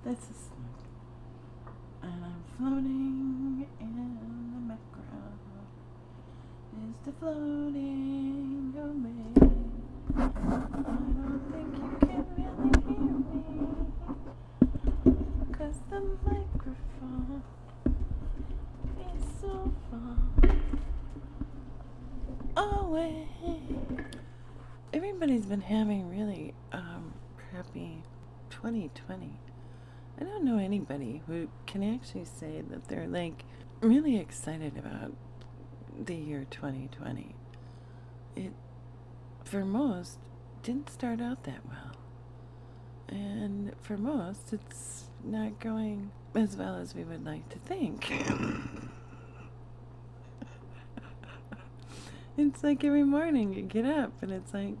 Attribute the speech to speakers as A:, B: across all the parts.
A: This is and I'm floating in the background. Is the floating away? I don't think you can really hear me, 'cause the microphone is so far away. Everybody's been having really crappy 2020. I don't know anybody who can actually say that they're like really excited about the year 2020. It, for most, didn't start out that well. And for most, it's not going as well as we would like to think. It's like every morning you get up and it's like,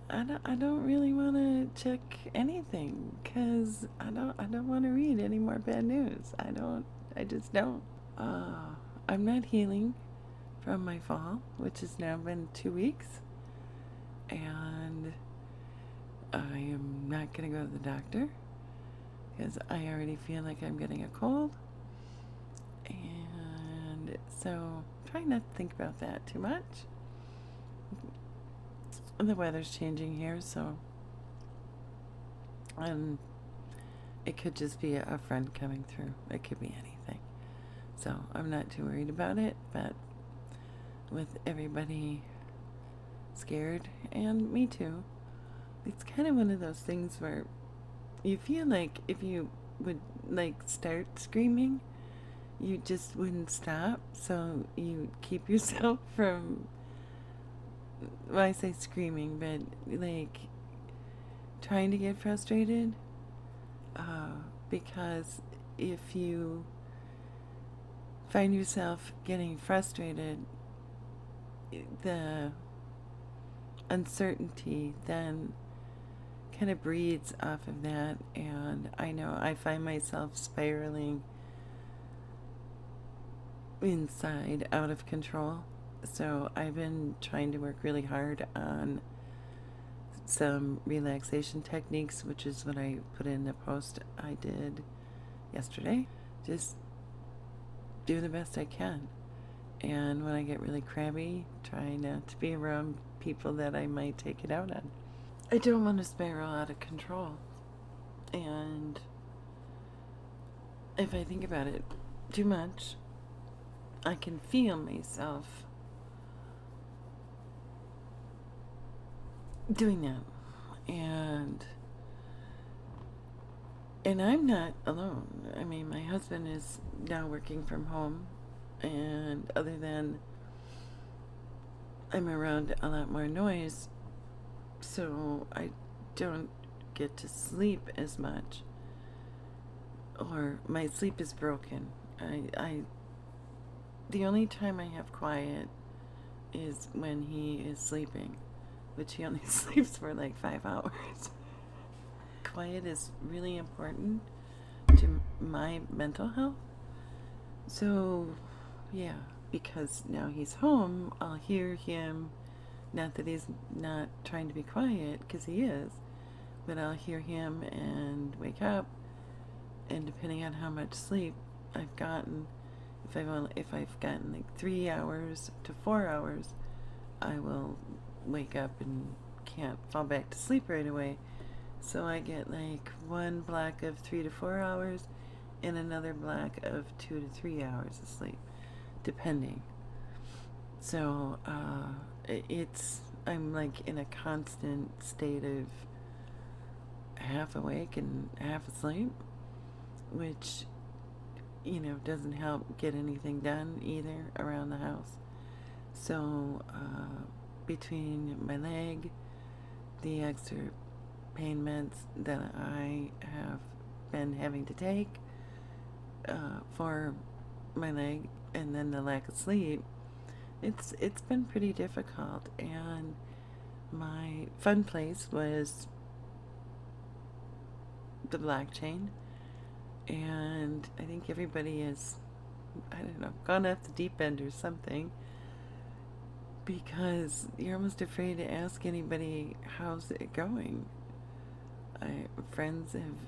A: I don't really want to check anything because I don't want to read any more bad news. I just don't. I'm not healing from my fall, which has now been 2 weeks, and I am not going to go to the doctor because I already feel like I'm getting a cold, and so try not to think about that too much. The weather's changing here, so it could just be a friend coming through. It could be anything. So I'm not too worried about it, but with everybody scared, and me too, it's kind of one of those things where you feel like if you would like start screaming, you just wouldn't stop, so you keep yourself from, well, I say screaming, but like trying to get frustrated, because if you find yourself getting frustrated, the uncertainty then kind of breeds off of that, and I know I find myself spiraling inside out of control. So I've been trying to work really hard on some relaxation techniques, which is what I put in the post I did yesterday. Just do the best I can. And when I get really crabby, try not to be around people that I might take it out on. I don't want to spiral out of control. And if I think about it too much, I can feel myself doing that. And I'm not alone. I mean, my husband is now working from home, and other than I'm around a lot more noise, so I don't get to sleep as much, or my sleep is broken. The only time I have quiet is when he is sleeping, which he only sleeps for like 5 hours. Quiet is really important to my mental health. So, yeah, because now he's home, I'll hear him. Not that he's not trying to be quiet, because he is, but I'll hear him and wake up, and depending on how much sleep I've gotten, if I've gotten like 3 hours to 4 hours, I will wake up and can't fall back to sleep right away. So I get like one block of 3 to 4 hours and another block of 2 to 3 hours of sleep, depending. So I'm like in a constant state of half awake and half asleep, which, doesn't help get anything done either around the house. So between my leg, the extra pain meds that I have been having to take for my leg, and then the lack of sleep, it's been pretty difficult. And my fun place was the blockchain, and I think everybody is, I don't know, gone off the deep end or something, because you're almost afraid to ask anybody how's it going. Friends have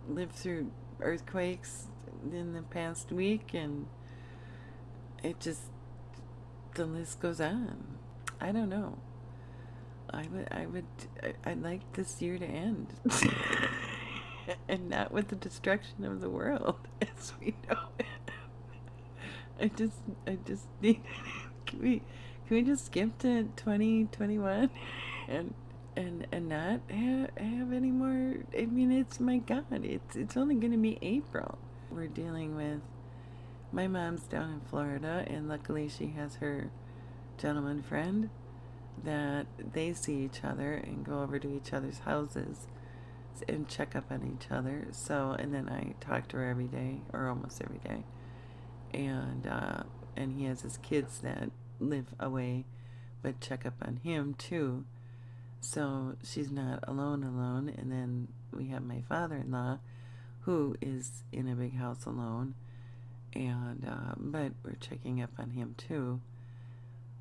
A: lived through earthquakes in the past week, and it just, the list goes on. I don't know. I'd like this year to end. And not with the destruction of the world as we know it. I just need, can we just skip to 2021 and not have any more? I mean, it's, my God, it's only going to be April. We're dealing with, my mom's down in Florida, and luckily she has her gentleman friend that they see each other and go over to each other's houses and check up on each other. So, and then I talk to her every day, or almost every day. And he has his kids that live away but check up on him too. So she's not alone. And then we have my father-in-law, who is in a big house alone, and but we're checking up on him too.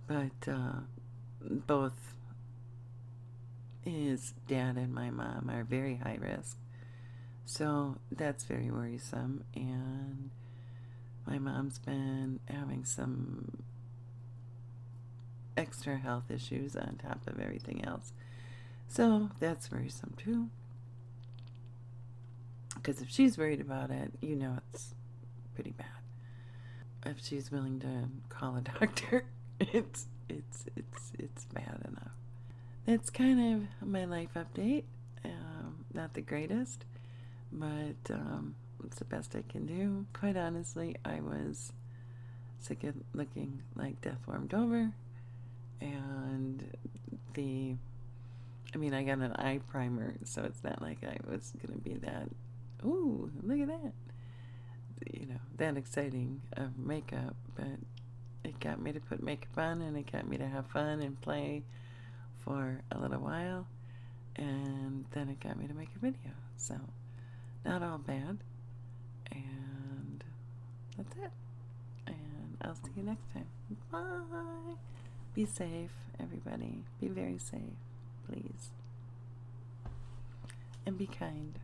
A: But both his dad and my mom are very high risk, so that's very worrisome. And my mom's been having some extra health issues on top of everything else, so that's worrisome too. Because if she's worried about it, you know it's pretty bad. If she's willing to call a doctor, it's bad enough. That's kind of my life update. Not the greatest, but it's the best I can do. Quite honestly, I was sick of looking like death warmed over, and I got an eye primer, so it's not like I was gonna be that, ooh, look at that, that exciting of makeup, but it got me to put makeup on, and it got me to have fun and play for a little while, and then it got me to make a video. So not all bad, and that's it. And I'll see you next time. Bye. Be safe, everybody. Be very safe, please, and be kind.